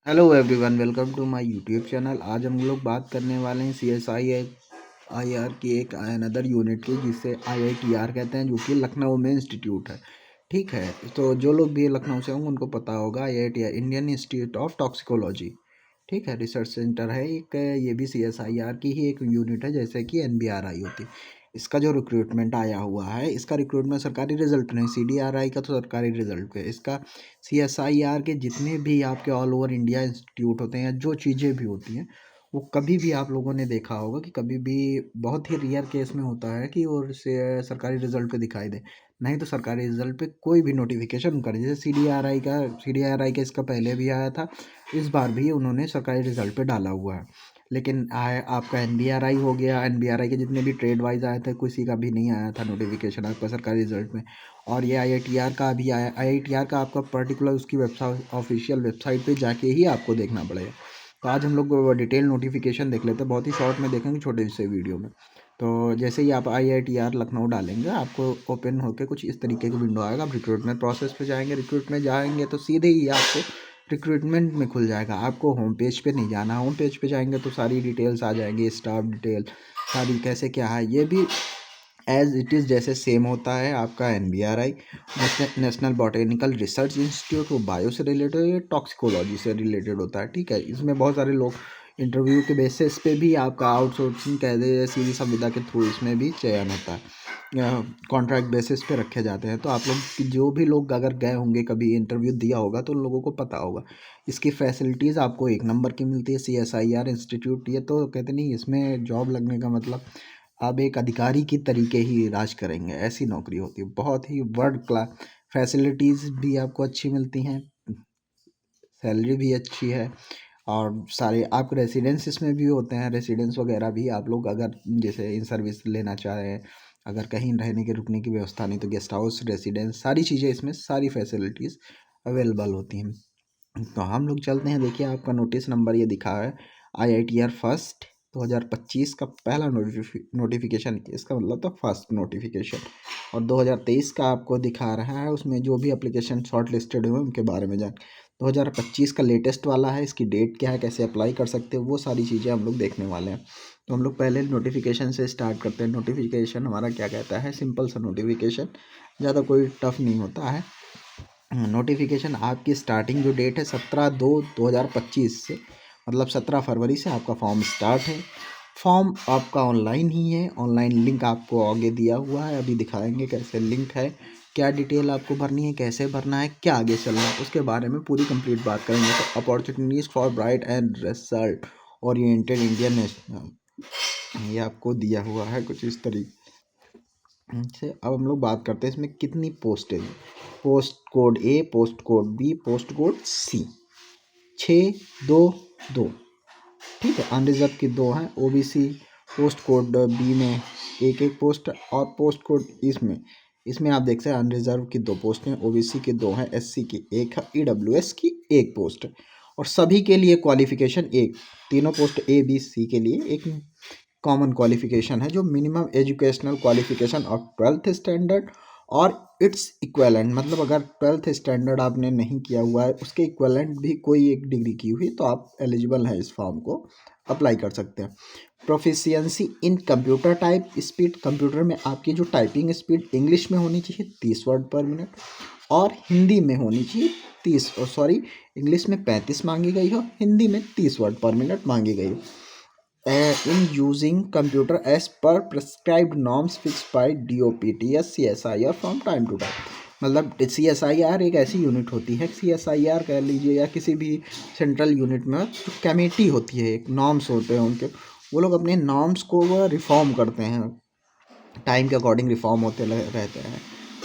Hello everyone, welcome to my YouTube channel. आज हम लोग बात करने वाले हैं CSIR की एक अनदर यूनिट की, जिसे IITR कहते हैं, जो कि लखनऊ में इंस्टीट्यूट है। ठीक है, तो जो लोग भी लखनऊ से होंगे उनको पता होगा, IITR Indian institute of toxicology. ठीक है, रिसर्च सेंटर है एक। ये भी CSIR की ही एक यूनिट है, जैसे कि NBRI होती। इसका जो रिक्रूटमेंट आया हुआ है, इसका रिक्रूटमेंट सरकारी रिजल्ट नहीं, CDRI का तो सरकारी रिजल्ट है। इसका CSIR के जितने भी आपके ऑल ओवर इंडिया इंस्टीट्यूट होते हैं, जो चीज़ें भी होती हैं, वो कभी भी आप लोगों ने देखा होगा कि कभी भी बहुत ही रेयर केस में होता है कि और से सरकारी रिजल्ट पे दिखाई दे। नहीं तो सरकारी रिजल्ट पे कोई भी नोटिफिकेशन करे, जैसे सी डी आर आई का इसका पहले भी आया था, इस बार भी उन्होंने सरकारी रिजल्ट पे डाला हुआ है। लेकिन आपका NBRI हो गया, NBRI के जितने भी ट्रेड वाइज आए थे, किसी का भी नहीं आया था नोटिफिकेशन आपका सरकारी रिजल्ट में। और ये IITR का अभी आया। IITR का आपका पर्टिकुलर उसकी वेबसाइट, ऑफिशियल वेबसाइट पे जाके ही आपको देखना पड़ेगा। तो आज हम लोग डिटेल नोटिफिकेशन देख लेते हैं, बहुत ही शॉर्ट में देखेंगे, छोटे से वीडियो में। तो जैसे ही आप IITR लखनऊ डालेंगे, आपको ओपन होकर कुछ इस तरीके की विंडो आएगा। आप रिक्रूटमेंट प्रोसेस पे जाएंगे, रिक्रूटमेंट जाएंगे तो सीधे ही आपको रिक्रूटमेंट में खुल जाएगा। आपको होम पेज पे नहीं जाना। होम पेज पे जाएंगे तो सारी डिटेल्स आ जाएंगी, स्टाफ डिटेल सारी, कैसे क्या है, ये भी एज इट इज़ जैसे सेम होता है। आपका NBRI national botanical research institute, वो बायो से रिलेटेड है, टॉक्सिकोलॉजी से रिलेटेड होता है। ठीक है, इसमें बहुत सारे लोग इंटरव्यू के बेसिस पे भी आपका आउटसोर्सिंग कह दे, सीधी संविदा के थ्रू इसमें भी चयन होता है। कॉन्ट्रैक्ट बेसिस पे रखे जाते हैं। तो आप लोग, जो भी लोग अगर गए होंगे, कभी इंटरव्यू दिया होगा, तो उन लोगों को पता होगा। इसकी फैसिलिटीज़ आपको एक नंबर की मिलती है। CSIR इंस्टीट्यूट, ये तो कहते नहीं, इसमें जॉब लगने का मतलब आप एक अधिकारी की तरीके ही राज करेंगे, ऐसी नौकरी होती है। बहुत ही वर्ल्ड क्लास फैसिलिटीज़ भी आपको अच्छी मिलती हैं, सैलरी भी अच्छी है। और सारे आपके रेसिडेंस इसमें भी होते हैं। रेसिडेंस वगैरह भी आप लोग अगर जैसे इन सर्विस लेना चाह रहे हैं, अगर कहीं रहने के रुकने की व्यवस्था नहीं, तो गेस्ट हाउस, रेसिडेंस, सारी चीज़ें इसमें, सारी फैसिलिटीज़ अवेलेबल होती हैं। तो हम लोग चलते हैं। देखिए, आपका नोटिस नंबर ये दिखा है, IITR फर्स्ट 2025 का पहला नोटिफिकेशन। इसका मतलब तो फर्स्ट नोटिफिकेशन। और 2023 का आपको दिखा रहा है, उसमें जो भी एप्लीकेशन शॉर्ट लिस्टेड हुए उनके बारे में जान। 2025 का लेटेस्ट वाला है, इसकी डेट क्या है, कैसे अप्लाई कर सकते हो, वो सारी चीज़ें हम लोग देखने वाले हैं। तो हम लोग पहले नोटिफिकेशन से स्टार्ट करते हैं। नोटिफिकेशन हमारा क्या कहता है, सिंपल सा नोटिफिकेशन, ज़्यादा कोई टफ नहीं होता है। नोटिफिकेशन आपकी स्टार्टिंग जो डेट है 17/2/2025 से, मतलब 17 फरवरी से आपका फॉर्म स्टार्ट है। फॉर्म आपका ऑनलाइन ही है। ऑनलाइन लिंक आपको आगे दिया हुआ है, अभी दिखाएंगे कैसे लिंक है, क्या डिटेल आपको भरनी है, कैसे भरना है, क्या आगे चलना है, उसके बारे में पूरी कंप्लीट बात करेंगे। तो opportunities for bright and result oriented Indian national, ये आपको दिया हुआ है कुछ इस तरीके से। अब हम लोग बात करते हैं इसमें कितनी पोस्ट है। Post code A, post code B, post code C, 622। ठीक है, अनरिजर्व की 2 हैं। OBC पोस्ट कोड B में एक एक पोस्ट, और पोस्ट कोड इसमें आप देख सकते हैं अनरिजर्व की 2 पोस्ट हैं, OBC की 2 हैं, SC की 1 है, EWS की 1 पोस्ट है। और सभी के लिए क्वालिफिकेशन एक, तीनों पोस्ट A B C के लिए एक कॉमन क्वालिफिकेशन है, जो minimum educational qualification of 12th standard और इट्स इक्वेलेंट, मतलब अगर 12th स्टैंडर्ड आपने नहीं किया हुआ है, उसके इक्वेलेंट भी कोई एक डिग्री की हुई, तो आप एलिजिबल हैं इस फॉर्म को अप्लाई कर सकते हैं। Proficiency in computer type speed, computer में आपकी जो टाइपिंग स्पीड इंग्लिश में होनी चाहिए 30 वर्ड पर मिनट, और हिंदी में होनी चाहिए 30, सॉरी, इंग्लिश में 35 मांगी गई हो, हिंदी में 30 वर्ड पर मिनट मांगी गई हो। In using computer as per prescribed norms fixed by DOPTS CSIR from time to time, मतलब CSIR एक ऐसी यूनिट होती है, CSIR कह लीजिए या किसी भी सेंट्रल यूनिट में जो कमेटी होती है, एक नॉर्म्स होते हैं उनके, वो लोग अपने नॉर्म्स को वो रिफॉर्म करते हैं, टाइम के अकॉर्डिंग रिफॉर्म होते रहते हैं।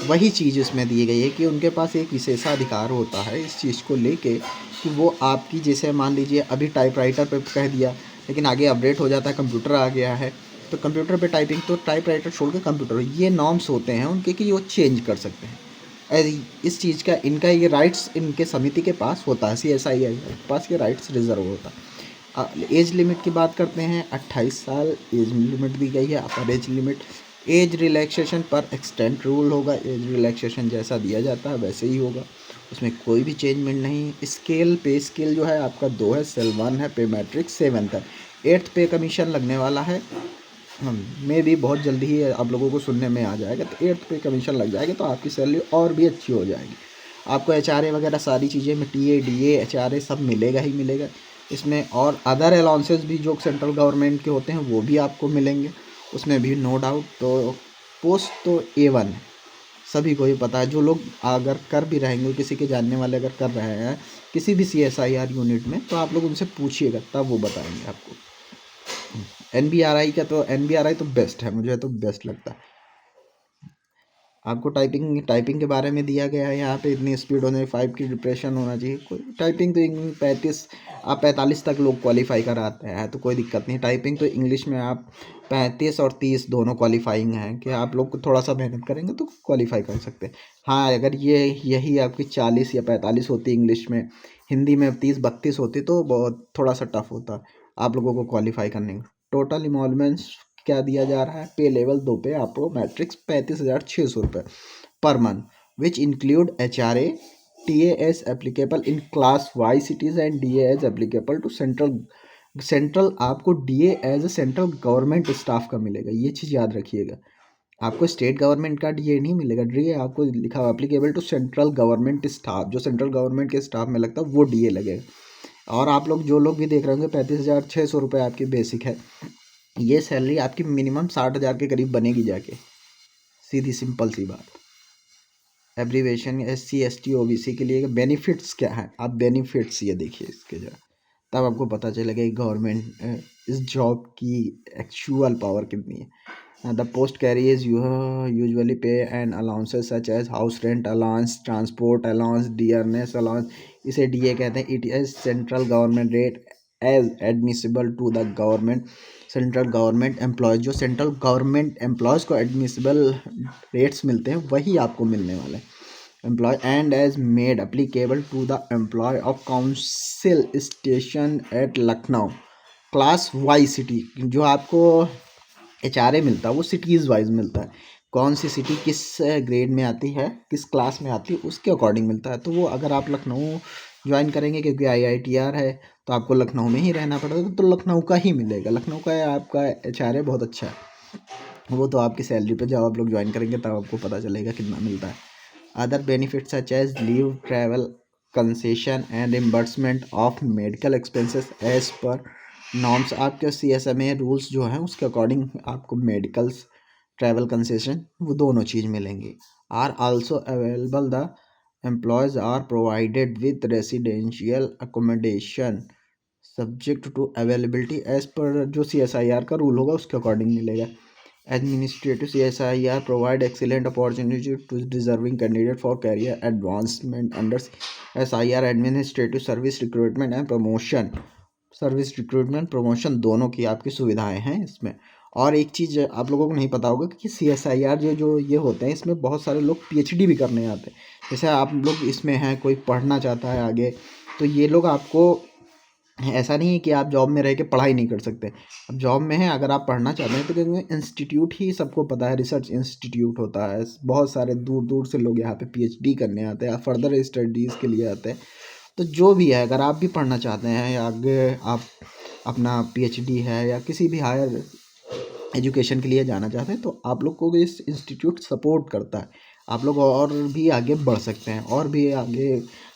वही चीज़ उसमें दी गई है कि उनके पास एक विशेषाधिकार होता है इस चीज़ को लेके, कि वो आपकी, जैसे मान लीजिए अभी टाइपराइटर पे कह दिया, लेकिन आगे अपडेट हो जाता है, कंप्यूटर आ गया है, तो कंप्यूटर पे टाइपिंग, तो टाइपराइटर छोड़ के कंप्यूटर, ये नॉर्म्स होते हैं उनके कि वो चेंज कर सकते हैं। इस चीज़ का, इनका ये राइट्स इनके समिति के पास होता है, CSIR के पास ये राइट्स रिजर्व होता है। एज लिमिट की बात करते हैं, 28 साल एज लिमिट दी गई है, अपर एज लिमिट। एज रिलैक्सेशन पर एक्सटेंट रूल होगा, एज रिलैक्सेशन जैसा दिया जाता है वैसे ही होगा। उसमें कोई भी चेंजमेंट नहीं। स्केल पे स्केल जो है आपका 2 है, सेल 1 है, पे मैट्रिक्स 7 है। 8th पे कमीशन लगने वाला है, मे भी बहुत जल्दी ही आप लोगों को सुनने में आ जाएगा। तो 8th पे कमीशन लग जाएगा तो आपकी सैलरी और भी अच्छी हो जाएगी। आपको HRA वगैरह सारी चीज़ें में TA DA HRA सब मिलेगा ही मिलेगा इसमें। और अदर अलाउंसेस भी जो सेंट्रल गवर्नमेंट के होते हैं वो भी आपको मिलेंगे उसमें भी, नो डाउट। तो पोस्ट तो A1 है, सभी को ही पता है। जो लोग अगर कर भी रहेंगे, किसी के जानने वाले अगर कर रहे हैं किसी भी CSIR यूनिट में, तो आप लोग उनसे पूछिएगा तब वो बताएंगे आपको। NBRI तो बेस्ट है, मुझे तो बेस्ट लगता है। आपको टाइपिंग के बारे में दिया गया है यहाँ पे, इतनी स्पीड होने 5 की डिप्रेशन होना चाहिए। कोई टाइपिंग तो 45 तक लोग क्वालिफाई कराते हैं, तो कोई दिक्कत नहीं। टाइपिंग तो इंग्लिश में आप 35 और 30 दोनों क्वालिफाइंग हैं, कि आप लोग को थोड़ा सा मेहनत करेंगे तो क्वालिफाई कर सकते हैं। हाँ, अगर यही आपकी 40 या 45 होती इंग्लिश में, हिंदी में 30-32 होती तो बहुत थोड़ा सा टफ होता आप लोगों को क्वालिफाई करने में। टोटल इमोलमेंट्स क्या दिया जा रहा है? पे लेवल 2 पे आपको मैट्रिक्स 35,600 रुपये per month, which include HRA TAS applicable in class Y cities and DA as applicable to central आपको DA as a central government staff का मिलेगा, ये चीज़ याद रखिएगा। आपको स्टेट गवर्नमेंट का DA नहीं मिलेगा। DA आपको लिखा हुआ applicable to central government staff, जो सेंट्रल गवर्नमेंट के स्टाफ में लगता है वो DA लगेगा। और आप लोग जो लोग भी देख रहे होंगे 35,600 रुपये आपकी बेसिक है। ये सैलरी आपकी मिनिमम 60,000 के करीब बनेगी जाके, सीधी सिंपल सी बात। एब्रीवेशन SC ST OBC के लिए बेनिफिट्स क्या है, आप बेनिफिट्स ये देखिए इसके जरा, तब आपको पता चलेगा गवर्नमेंट इस जॉब की एक्चुअल पावर कितनी है। The post carries usually pay and allowances such as house rent allowance, transport allowance, dearness allowance, इसे DA कहते हैं। It is central government rate as admissible to the government central government employees. जो central government employees को admissible rates मिलते हैं वही आपको मिलने वाले हैं। Employ and as made applicable to the employ of council station at Lucknow class Y city. जो आपको HRA मिलता है वो सिटीज़ वाइज मिलता है, कौन सी सिटी किस ग्रेड में आती है, किस क्लास में आती है, उसके अकॉर्डिंग मिलता है। तो वो अगर आप लखनऊ ज्वाइन करेंगे क्योंकि IITR है तो आपको लखनऊ में ही रहना पड़ेगा, तो लखनऊ का ही मिलेगा। लखनऊ का आपका HRA बहुत अच्छा है। वो तो आपकी सैलरी पे जब आप लोग ज्वाइन करेंगे तब आपको पता चलेगा कितना मिलता है। Other benefits such as leave, travel concession and reimbursement of medical expenses as per norms. आपके CSMA रूल्स जो हैं उसके अकॉर्डिंग आपको मेडिकल्स, ट्रैवल कंसेशन वो दोनों चीज़ मिलेंगी। Are also available, the employees are provided with residential accommodation subject to availability as per जो CSIR का रूल होगा उसके अकॉर्डिंग मिलेगा। Administrative CSIR provide excellent opportunity to deserving candidate for career advancement under SIR administrative service recruitment and promotion। Service recruitment promotion दोनों की आपकी सुविधाएं हैं इसमें। और एक चीज़ आप लोगों को नहीं पता होगा कि CSIR जो ये होते हैं इसमें बहुत सारे लोग PhD भी करने आते हैं। जैसे आप लोग इसमें हैं, कोई पढ़ना चाहता है आगे, तो ये लोग आपको, ऐसा नहीं है कि आप जॉब में रह के पढ़ाई नहीं कर सकते। अब जॉब में हैं, अगर आप पढ़ना चाहते हैं तो क्योंकि इंस्टीट्यूट ही सबको पता है, रिसर्च इंस्टीट्यूट होता है। बहुत सारे दूर दूर से लोग यहाँ पे PhD करने आते हैं, फर्दर स्टडीज़ के लिए आते हैं। तो जो भी है, अगर आप भी पढ़ना चाहते हैं या आगे आप अपना PhD है या किसी भी हायर एजुकेशन के लिए जाना चाहते हैं, तो आप लोग को इस इंस्टीट्यूट सपोर्ट करता है। आप लोग और भी आगे बढ़ सकते हैं और भी आगे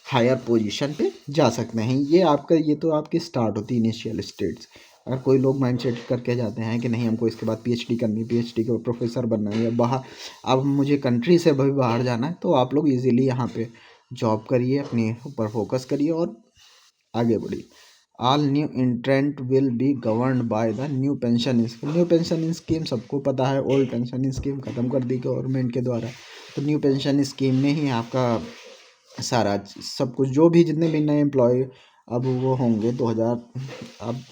हायर पोजीशन पे जा सकते हैं। ये तो आपकी स्टार्ट होती है इनिशियल स्टेज। अगर कोई लोग माइंड सेट करके जाते हैं कि नहीं हमको इसके बाद PhD करनी है, PhD के प्रोफेसर बनना है, या बाहर अब मुझे कंट्री से भी बाहर जाना है, तो आप लोग इजीली यहाँ पे जॉब करिए, अपने ऊपर फोकस करिए और आगे बढ़िए। All new entrant will be governed by the new pension scheme. New pension scheme सबको पता है, ओल्ड पेंशन स्कीम ख़त्म कर दी गवर्नमेंट के द्वारा। तो न्यू पेंशन स्कीम में ही आपका सारा सब कुछ, जो भी जितने भी नए एम्प्लॉय अब वो होंगे 2000, अब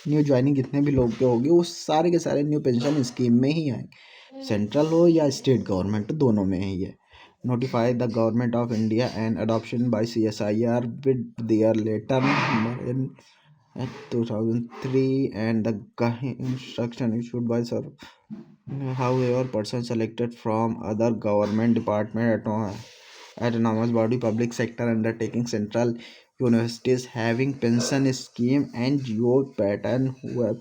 न्यू ज्वाइनिंग जितने भी लोग के होंगे वो सारे के सारे न्यू पेंशन स्कीम में ही आएंगे, सेंट्रल हो या स्टेट गवर्नमेंट, दोनों में ही है। Notify the government of India and adoption by CSIR with their letter number in 2003 and the instruction issued by sir. However, person selected from other government department autonomous body, public sector undertaking, central universities having pension scheme and geo pattern हुआ।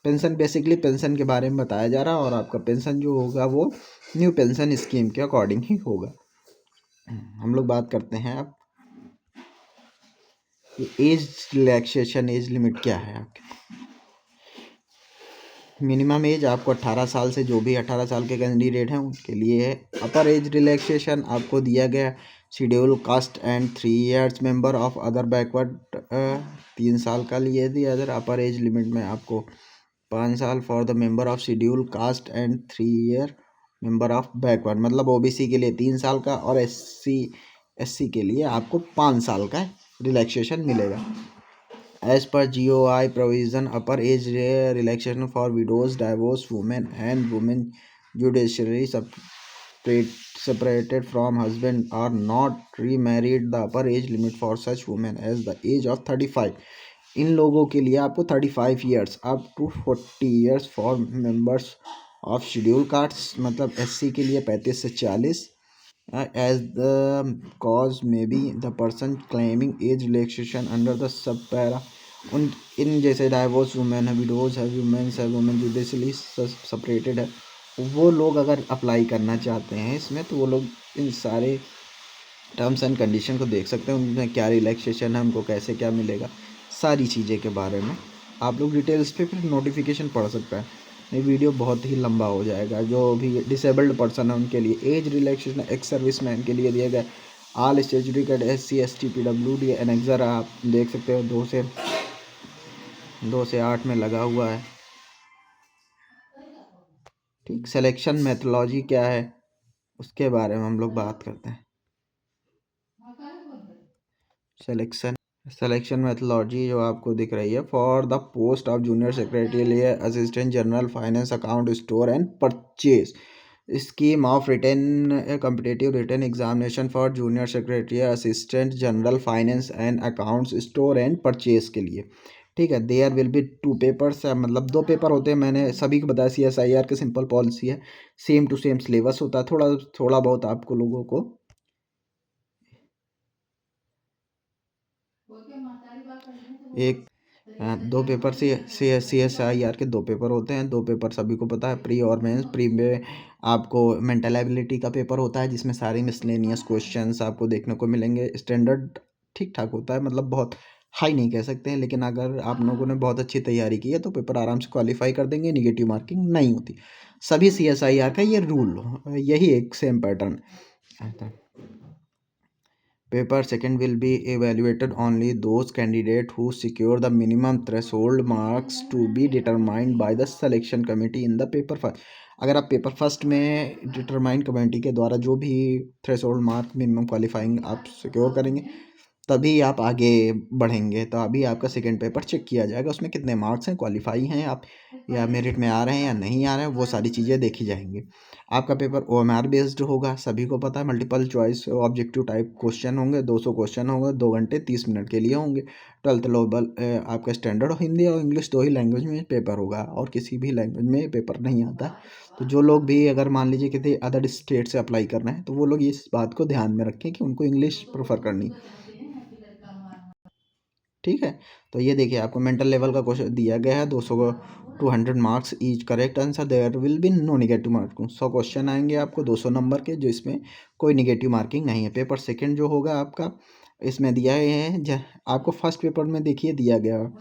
Pension basically pension के बारे में बताया जा रहा है और आपका पेंशन जो होगा वो न्यू पेंशन स्कीम के अकॉर्डिंग ही होगा। हम लोग बात करते हैं अब एज रिलैक्सेशन, एज लिमिट क्या है आपके। मिनिमम एज आपको 18 साल से, जो भी 18 साल के कैंडिडेट हैं उनके लिए है। अपर एज रिलैक्सेशन आपको दिया गया schedule caste and 3 years member of other backward 3 साल का लिए दिया। अदर अपर एज लिमिट में आपको 5 साल for the member of schedule caste and 3 year member of backward, मतलब ओबीसी के लिए 3 साल का और एससी के लिए आपको 5 साल का रिलैक्सेशन मिलेगा। As per GOI provision upper age relaxation for widows, divorce women and women judiciary separated from husband are not remarried, the upper age limit for such women as the age of 35। इन लोगों के लिए आपको 35 years up to 40 years for members of schedule castes, मतलब SC के लिए 35 से 40। As the cause may be the person claiming age relaxation under the sub para, उन इन जैसे डाइवोर्स वुमेन है, विडोज है, वुमेन्स है, वुमेन जुडिशली सेपरेटेड है, वो लोग अगर अप्लाई करना चाहते हैं इसमें तो वो लोग इन सारे टर्म्स एंड कंडीशन को देख सकते हैं, उनमें क्या रिलैक्सेशन है, उनको कैसे क्या मिलेगा, सारी चीज़ें के बारे में आप लोग डिटेल्स पे फिर नोटिफिकेशन पढ़ सकते हैं। ये वीडियो बहुत ही लंबा हो जाएगा। जो भी डिसेबल्ड पर्सन है उनके लिए age relaxation ex service man के लिए दिया गया। All statutory cad SC ST PWD annexure आप देख सकते हो 2 से 8 में लगा हुआ है। ठीक, सिलेक्शन मेथोलॉजी क्या है उसके बारे में हम लोग बात करते हैं। सिलेक्शन मेथोलॉजी जो आपको दिख रही है, for the post of junior secretary, assistant general, finance, account, store and purchase, scheme of written competitive written examination for junior secretary, assistant general, finance and accounts, store and purchase के लिए। ठीक है, there will B 2 papers, मतलब 2 paper होते हैं। मैंने सभी को बताया CSIR की सिंपल पॉलिसी है, सेम टू सेम सिलेबस होता है। थोड़ा बहुत आपको लोगों को एक 2 पेपर CSIR के 2 पेपर होते हैं। 2 पेपर सभी को पता है, प्री और मेंस। प्री में आपको मेंटल एबिलिटी का पेपर होता है जिसमें सारी मिसलेनियस क्वेश्चंस आपको देखने को मिलेंगे। स्टैंडर्ड ठीक ठाक होता है, मतलब बहुत हाई नहीं कह सकते हैं, लेकिन अगर आप लोगों ने बहुत अच्छी तैयारी की है तो पेपर आराम से क्वालिफाई कर देंगे, निगेटिव मार्किंग नहीं होती। सभी CSIR का ये रूल, यही एक सेम पैटर्न आता है। Paper second will be evaluated only those candidate who secure the minimum threshold marks to be determined by the selection committee in the paper first। अगर आप पेपर फर्स्ट में determined committee के द्वारा जो भी threshold mark minimum qualifying आप secure करेंगे तभी आप आगे बढ़ेंगे। तो अभी आपका सेकेंड पेपर चेक किया जाएगा, उसमें कितने मार्क्स हैं, क्वालिफाई हैं आप या मेरिट में आ रहे हैं या नहीं आ रहे हैं, वो सारी चीज़ें देखी जाएंगी। आपका पेपर OMR बेस्ड होगा, सभी को पता है। Multiple choice objective type question होंगे, 200 क्वेश्चन होंगे, 2 घंटे 30 मिनट के लिए होंगे। 12th लेवल आपका स्टैंडर्ड हिंदी और इंग्लिश 2 ही लैंग्वेज में पेपर होगा और किसी भी लैंग्वेज में पेपर नहीं आता। तो जो लोग भी अगर मान लीजिए किसी अदर स्टेट से अप्लाई करना है तो वो लोग इस बात को ध्यान में रखें कि उनको इंग्लिश प्रेफर करनी। ठीक है, तो ये देखिए आपको मेंटल लेवल का क्वेश्चन दिया गया है, 200 को 200 marks each correct answer, there will be no negative marking. 100 question आएंगे आपको 200 नंबर के, जो इसमें कोई नेगेटिव मार्किंग नहीं है। पेपर सेकंड जो होगा आपका, इसमें दिया है आपको फर्स्ट पेपर में देखिए दिया गया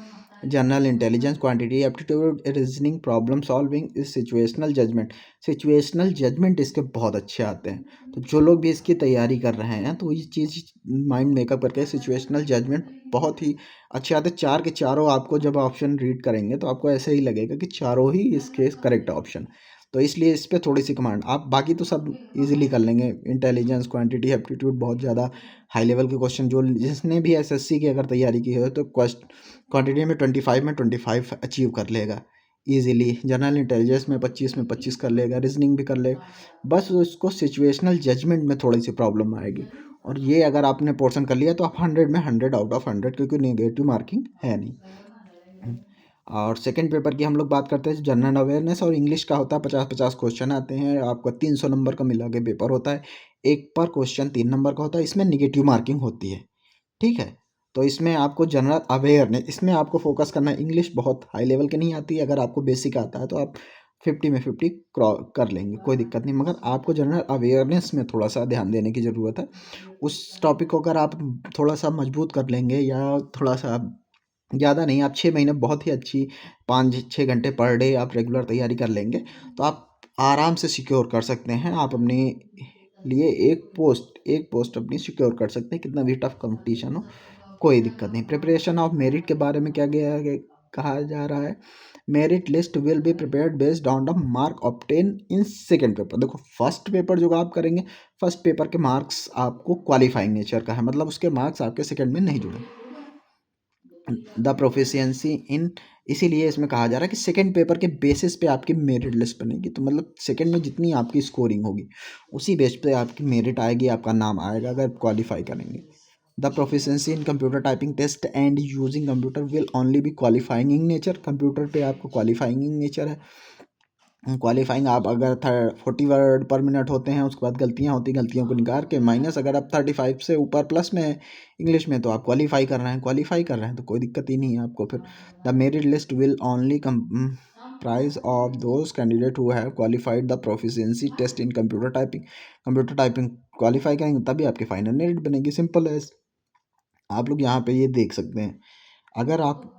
general intelligence, quantity aptitude, reasoning, problem solving, situational judgement. Situational judgement इसके बहुत अच्छे आते हैं, तो जो लोग भी इसकी तैयारी कर रहे हैं तो ये चीज़ माइंड मेकअप करके सिचुएशनल जजमेंट बहुत ही अच्छे आते हैं। 4 के चारों आपको जब ऑप्शन रीड करेंगे तो आपको ऐसे ही लगेगा कि चारों ही इसके करेक्ट ऑप्शन, तो इसलिए इस पे थोड़ी सी कमांड। आप बाकी तो सब इजीली कर लेंगे, इंटेलिजेंस, क्वांटिटी एप्टीट्यूड बहुत ज़्यादा हाई लेवल के क्वेश्चन, जो जिसने भी SSC की अगर तैयारी की है तो क्वांटिटी में 25 अचीव कर लेगा ईजिली। जनरल इंटेलिजेंस में 25 कर लेगा, रीजनिंग भी कर लेगा। बस उसको सिचुएशनल जजमेंट में थोड़ी सी प्रॉब्लम आएगी, और ये अगर आपने पोर्शन कर लिया तो आप 100 में 100 आउट ऑफ 100, क्योंकि नेगेटिव मार्किंग है नहीं। और सेकंड पेपर की हम लोग बात करते हैं जनरल अवेयरनेस और इंग्लिश का होता है 50-50 क्वेश्चन आते हैं, आपका 300 नंबर का मिला के पेपर होता है, एक पर क्वेश्चन 3 नंबर का होता है, इसमें निगेटिव मार्किंग होती है। ठीक है, तो इसमें आपको जनरल अवेयरनेस, इसमें आपको फोकस करना है। इंग्लिश बहुत हाई लेवल की नहीं आती, अगर आपको बेसिक आता है तो आप 50 में 50 कर लेंगे, कोई दिक्कत नहीं, मगर आपको जनरल अवेयरनेस में थोड़ा सा ध्यान देने की ज़रूरत है। उस टॉपिक को अगर आप थोड़ा सा मजबूत कर लेंगे, या थोड़ा सा ज़्यादा नहीं, आप 6 महीने बहुत ही अच्छी 5-6 घंटे पर डे आप रेगुलर तैयारी कर लेंगे, तो आप आराम से सिक्योर कर सकते हैं। आप अपने लिए एक पोस्ट अपनी सिक्योर कर सकते हैं, कितना भी टफ कंपटीशन हो, कोई दिक्कत नहीं। प्रिपरेशन ऑफ मेरिट के बारे में क्या कहा जा रहा है, merit list will be prepared based on the mark obtain in second paper. देखो, फर्स्ट पेपर जो आप करेंगे, फर्स्ट पेपर के मार्क्स आपको क्वालिफाइंग नेचर का है, मतलब उसके मार्क्स आपके सेकेंड में नहीं जुड़े। द प्रोफिशिएंसी इन, इसीलिए इसमें कहा जा रहा है कि सेकंड पेपर के बेसिस पे आपकी मेरिट लिस्ट बनेगी, तो मतलब सेकंड में जितनी आपकी स्कोरिंग होगी उसी बेस पे आपकी मेरिट आएगी, आपका नाम आएगा अगर क्वालिफाई करेंगे। The proficiency in computer typing test and using computer will only be qualifying in nature. Computer पे आपको क्वालिफाइंग इन नेचर है। क्वालिफाइंग आप अगर 40 वर्ड पर मिनट होते हैं, उसके बाद गलतियां होती, गलतियों को निकाल के माइनस, अगर आप 35 से ऊपर प्लस में है इंग्लिश में, तो आप क्वालिफाई कर रहे हैं तो कोई दिक्कत ही नहीं है आपको। फिर the merit list will only prize of those candidate who have qualified the proficiency test in computer typing qualify करेंगे तभी आपकी फाइनल मेरिट बनेगी, सिंपल है। आप लोग यहाँ पे ये देख सकते हैं, अगर आप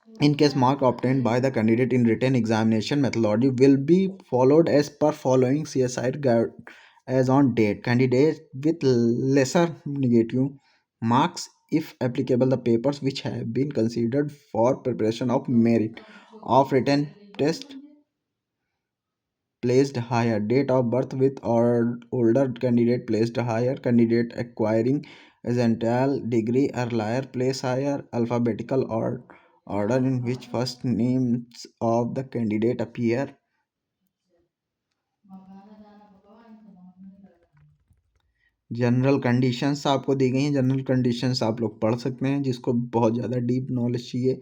in case mark obtained by the candidate in written examination methodology will be followed as per following CSI guide as on date. Candidate with lesser negative marks, if applicable, the papers which have been considered for preparation of merit of written test placed higher. Date of birth with or older candidate placed higher. Candidate acquiring essential degree earlier place higher. Alphabetical order in which first names of the candidate appear. General conditions आपको दी गई हैं, general conditions आप लोग पढ़ सकते हैं, जिसको बहुत ज़्यादा डीप नॉलेज चाहिए।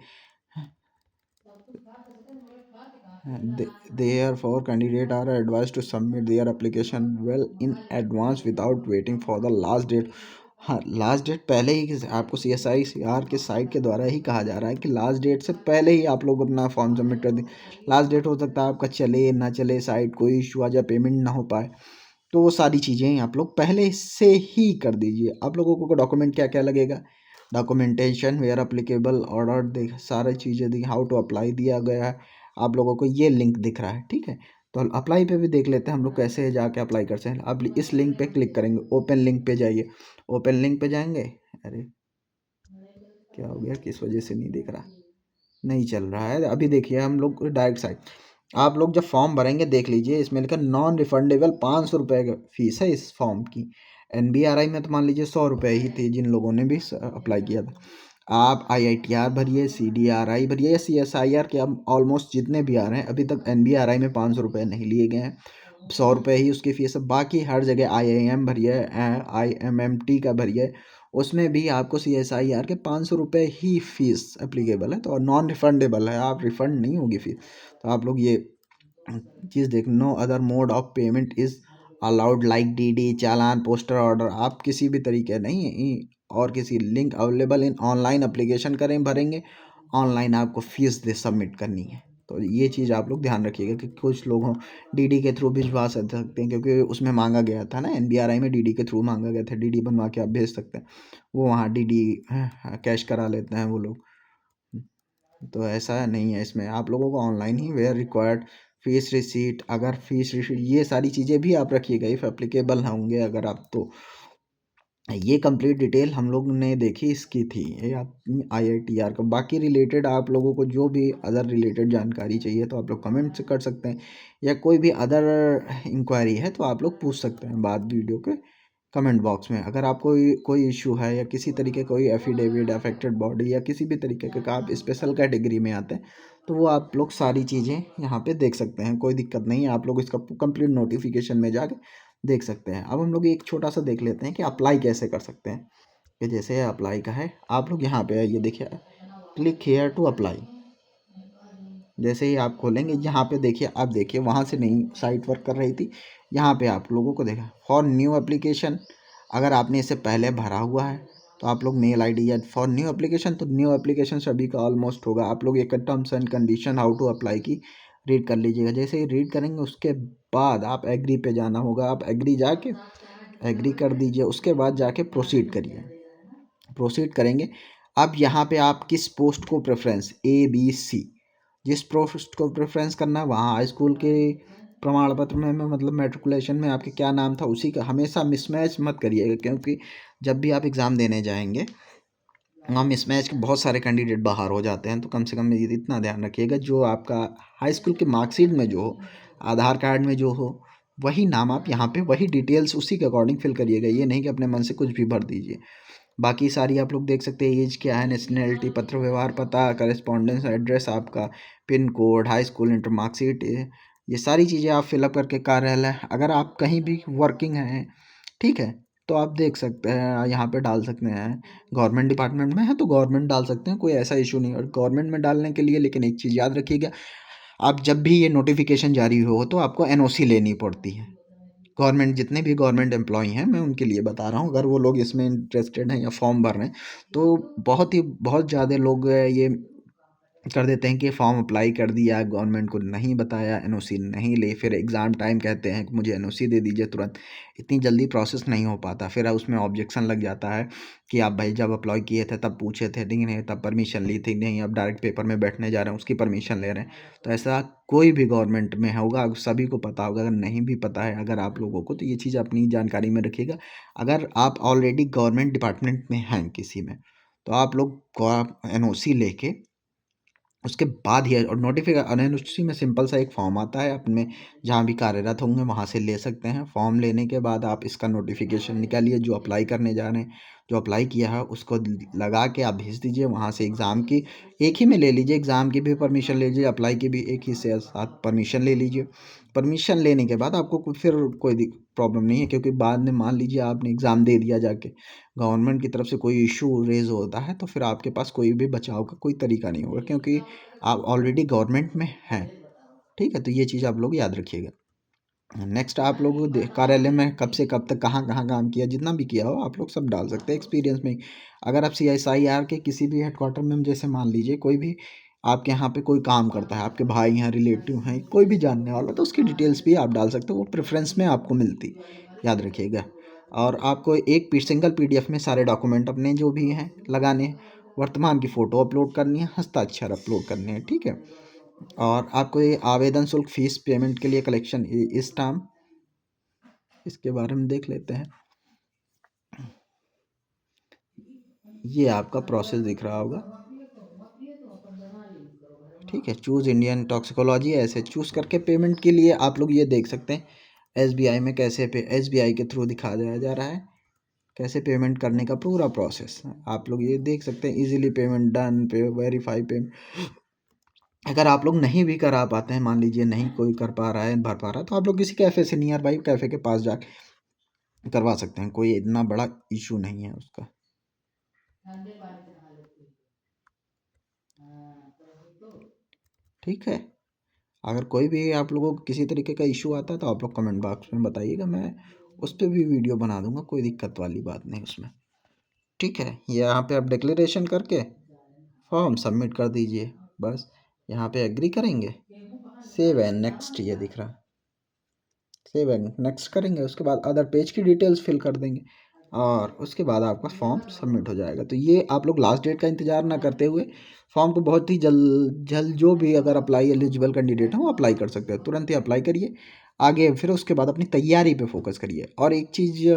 Therefore, candidates are advised to submit their application well in advance without waiting for the last date. हाँ, लास्ट डेट पहले ही आपको CSIR के साइट के द्वारा ही कहा जा रहा है कि लास्ट डेट से पहले ही आप लोग अपना फॉर्म सबमिट कर दें। लास्ट डेट हो सकता है आपका चले ना चले, साइट कोई इशू आ जाए, पेमेंट ना हो पाए, तो वो सारी चीज़ें आप लोग पहले से ही कर दीजिए। आप लोगों को डॉक्यूमेंट क्या क्या लगेगा, डॉक्यूमेंटेशन वेयर अप्लीकेबल, ऑर्डर देख, सारी चीज़ें दी, हाउ टू अप्लाई दिया गया है आप लोगों को, ये लिंक दिख रहा है। ठीक है, तो अप्लाई पे भी देख लेते हैं हम लोग कैसे जाके अप्लाई कर सकते हैं। अब इस लिंक पे क्लिक करेंगे, ओपन लिंक पे जाइए, ओपन लिंक पे जाएंगे। अरे क्या हो गया, किस वजह से नहीं दिख रहा, नहीं चल रहा है अभी। देखिए हम लोग डायरेक्ट साइट, आप लोग जब फॉर्म भरेंगे देख लीजिए, इसमें लिखा नॉन रिफंडेबल 500 रुपये की फीस है इस फॉर्म की। NBRI में तो मान लीजिए 100 रुपये ही थे जिन लोगों ने भी अप्लाई किया था। आप IITR भरिए, CDRI भरिए या CSIR के, अब ऑलमोस्ट जितने भी आ रहे हैं, अभी तक NBRI में 500 रुपये नहीं लिए गए हैं, 100 रुपये ही उसकी फीस है। बाकी हर जगह IIM भरिए, IMMT का भरिए, उसमें भी आपको CSIR के 500 रुपये ही फीस एप्लीकेबल है, तो नॉन रिफंडेबल है, आप रिफंड नहीं होगी फीस। तो आप लोग ये चीज़ देख, no other mode of payment is allowed like DD, चालान, पोस्टर ऑर्डर, आप किसी भी तरीके नहीं और किसी link available in online application करें, भरेंगे ऑनलाइन, आपको फीस दे सबमिट करनी है। तो ये चीज़ आप लोग ध्यान रखिएगा कि कुछ लोग हों DD के थ्रू भिजवा सकते हैं, क्योंकि उसमें मांगा गया था ना, NBRI में DD के थ्रू मांगा गया था, DD बनवा के आप भेज सकते हैं, वो वहाँ DD कैश करा लेते हैं वो लोग। तो ऐसा नहीं है, इसमें आप लोगों को ऑनलाइन ही वेयर रिक्वायर्ड फीस रिसीट, अगर फीस रिसीट ये सारी चीज़ें भी आप रखिएगा इफ़ एप्लीकेबल होंगे अगर आप, तो ये कंप्लीट डिटेल हम लोग ने देखी इसकी थी, ये आप IITR का। बाकी रिलेटेड आप लोगों को जो भी अदर रिलेटेड जानकारी चाहिए तो आप लोग कमेंट से कर सकते हैं, या कोई भी अदर इंक्वायरी है तो आप लोग पूछ सकते हैं बाद वीडियो के कमेंट बॉक्स में। अगर आपको कोई इशू है या किसी तरीके का कोई एफिडेविट, अफेक्टेड बॉडी या किसी भी तरीके का आप स्पेशल कैटेगरी में आते हैं, तो वो आप लोग सारी चीज़ें यहाँ पे देख सकते हैं, कोई दिक्कत नहीं है, आप लोग इसका कंप्लीट नोटिफिकेशन में जाके देख सकते हैं। अब हम लोग एक छोटा सा देख लेते हैं कि अप्लाई कैसे कर सकते हैं। कि जैसे अप्लाई का है, आप लोग यहाँ पे आइए, देखिए क्लिक हेयर टू अप्लाई, जैसे ही आप खोलेंगे यहाँ पे देखिए, आप देखिए वहाँ से नहीं साइट वर्क कर रही थी, यहाँ पे आप लोगों को देखा फॉर न्यू एप्लीकेशन। अगर आपने इसे पहले भरा हुआ है तो आप लोग मेल आईडी या फॉर न्यू एप्लीकेशन, तो न्यू एप्लीकेशन सभी का ऑलमोस्ट होगा। आप लोग एक terms and condition how to apply की रीड कर लीजिएगा। जैसे ही रीड करेंगे उसके बाद आप एग्री पे जाना होगा। आप एग्री जाके एग्री कर दीजिए, उसके बाद जाके प्रोसीड करिए। प्रोसीड करेंगे। अब यहाँ पे आप किस पोस्ट को प्रेफरेंस ABC, जिस पोस्ट को प्रेफरेंस करना है वहाँ हाई स्कूल के प्रमाण पत्र में मतलब मैट्रिकुलेशन में आपके क्या नाम था उसी का हमेशा मिसमैच मत करिएगा, क्योंकि जब भी आप एग्ज़ाम देने जाएंगे वहाँ मिसमैच के बहुत सारे कैंडिडेट बाहर हो जाते हैं। तो कम से कम इतना ध्यान रखिएगा जो आपका हाई स्कूल के मार्कशीट में जो हो, आधार कार्ड में जो हो, वही नाम आप यहाँ पे वही डिटेल्स उसी के अकॉर्डिंग फिल करिएगा। ये नहीं कि अपने मन से कुछ भी भर दीजिए। बाकी सारी आप लोग देख सकते हैं, एज क्या है, नेशनैलिटी, पत्र व्यवहार पता, करेस्पॉन्डेंस एड्रेस आपका, pin code, high school inter marksheet, ये सारी चीज़ें आप फिलअप करके कार्यालय, अगर आप कहीं भी वर्किंग हैं, ठीक है, तो आप देख सकते हैं यहाँ पे डाल सकते हैं। गवर्नमेंट डिपार्टमेंट में है तो गवर्नमेंट डाल सकते हैं, कोई ऐसा इशू नहीं है। और गवर्नमेंट में डालने के लिए लेकिन एक चीज़ याद रखिएगा, आप जब भी ये नोटिफिकेशन जारी हो तो आपको NOC लेनी पड़ती है। गवर्नमेंट जितने भी गवर्नमेंट एम्प्लॉई हैं, मैं उनके लिए बता रहा हूँ, अगर वो लोग इसमें इंटरेस्टेड हैं या फॉर्म भर रहे हैं, तो बहुत ज़्यादा लोग ये कर देते हैं कि फॉर्म अप्लाई कर दिया, गवर्नमेंट को नहीं बताया, NOC नहीं ले, फिर एग्ज़ाम टाइम कहते हैं कि मुझे NOC दे दीजिए तुरंत। इतनी जल्दी प्रोसेस नहीं हो पाता, फिर उसमें ऑब्जेक्शन लग जाता है कि आप भाई जब अप्लाई किए थे तब पूछे थे नहीं, तब परमिशन ली थी नहीं, अब डायरेक्ट पेपर में बैठने जा रहे हैं उसकी परमिशन ले रहे हैं। तो ऐसा कोई भी गवर्नमेंट में होगा, सभी को पता होगा। अगर नहीं भी पता है अगर आप लोगों को, तो ये चीज़ अपनी जानकारी में रखिएगा। अगर आप ऑलरेडी गवर्नमेंट डिपार्टमेंट में हैं किसी में, तो आप लोग NOC लेके उसके बाद ही, और NOC में सिंपल सा एक फॉर्म आता है, अपने जहाँ भी कार्यरत होंगे वहाँ से ले सकते हैं। फॉर्म लेने के बाद आप इसका नोटिफिकेशन निकालिए, जो अप्लाई करने जा रहे हैं, जो अप्लाई किया है उसको लगा के आप भेज दीजिए। वहाँ से एग्ज़ाम की एक ही में ले लीजिए, एग्ज़ाम की भी परमिशन ले लीजिए, अप्लाई की भी एक ही से साथ परमिशन ले लीजिए। परमिशन लेने के बाद आपको फिर कोई प्रॉब्लम नहीं है, क्योंकि बाद में मान लीजिए आपने एग्ज़ाम दे दिया जाके, गवर्नमेंट की तरफ से कोई इशू रेज़ होता है, तो फिर आपके पास कोई भी बचाव का कोई तरीका नहीं होगा, क्योंकि आप ऑलरेडी गवर्नमेंट में हैं। ठीक है, तो ये चीज़ आप लोग याद रखिएगा। नेक्स्ट, आप लोग कार्यालय में कब से कब तक कहाँ कहाँ काम किया, जितना भी किया हो आप लोग सब डाल सकते हैं एक्सपीरियंस में ही। अगर आप CSIR के किसी भी हेडक्वार्टर में, जैसे मान लीजिए कोई भी आपके यहाँ पे कोई काम करता है, आपके भाई हैं, रिलेटिव हैं, कोई भी जानने वाला, तो उसकी डिटेल्स भी आप डाल सकते हो, वो प्रेफरेंस में आपको मिलती, याद रखिएगा। और आपको एक सिंगल PDF में सारे डॉक्यूमेंट अपने जो भी हैं लगाने हैं, वर्तमान की फ़ोटो अपलोड करनी है, हस्ताक्षर अपलोड करने हैं, ठीक है। और आपको ये आवेदन शुल्क फीस पेमेंट के लिए कलेक्शन इस टाइम, इसके बारे में देख लेते हैं। ये आपका प्रोसेस दिख रहा होगा, ठीक है। चूज़ इंडियन टॉक्सिकोलॉजी, ऐसे चूज़ करके पेमेंट के लिए आप लोग ये देख सकते हैं SBI में कैसे SBI के थ्रू दिखाया जा रहा है कैसे पेमेंट करने का पूरा प्रोसेस। आप लोग ये देख सकते हैं, इजीली पेमेंट डन, पे वेरीफाई पेमेंट। अगर आप लोग नहीं भी करा पाते हैं, मान लीजिए नहीं कोई कर पा रहा है, भर पा रहा है, तो आप लोग किसी कैफ़े से, नियर बाई कैफ़े के पास जाके करवा सकते हैं, कोई इतना बड़ा इशू नहीं है उसका। ठीक है, अगर कोई भी आप लोगों को किसी तरीके का इशू आता है तो आप लोग कमेंट बॉक्स में बताइएगा, मैं उस पर भी वीडियो बना दूंगा, कोई दिक्कत वाली बात नहीं उसमें। ठीक है, यहाँ पे आप डिक्लेरेशन करके फॉर्म सबमिट कर दीजिए, बस यहाँ पे एग्री करेंगे, सेव एंड नेक्स्ट ये दिख रहा, सेव एंड नेक्स्ट करेंगे, उसके बाद अदर पेज की डिटेल्स फिल कर देंगे और उसके बाद आपका फॉर्म सबमिट हो जाएगा। तो ये आप लोग लास्ट डेट का इंतज़ार ना करते हुए फॉर्म को बहुत ही जल्द जल्द, जो भी अगर अप्लाई एलिजिबल कैंडिडेट है वो अप्लाई कर सकते हैं, तुरंत ही अप्लाई करिए आगे, फिर उसके बाद अपनी तैयारी पे फोकस करिए। और एक चीज़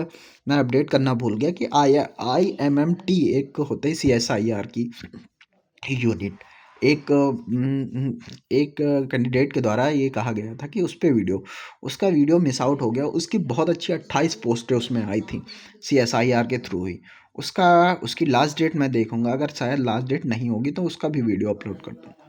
मैं अपडेट करना भूल गया कि IMMT एक होता है CSIR की यूनिट, एक कैंडिडेट के द्वारा ये कहा गया था कि उस पे उसका वीडियो मिस आउट हो गया। उसकी बहुत अच्छी 28 पोस्टें उसमें आई थी CSIR के थ्रू ही। उसकी लास्ट डेट मैं देखूंगा, अगर शायद लास्ट डेट नहीं होगी तो उसका भी वीडियो अपलोड कर दूँगा।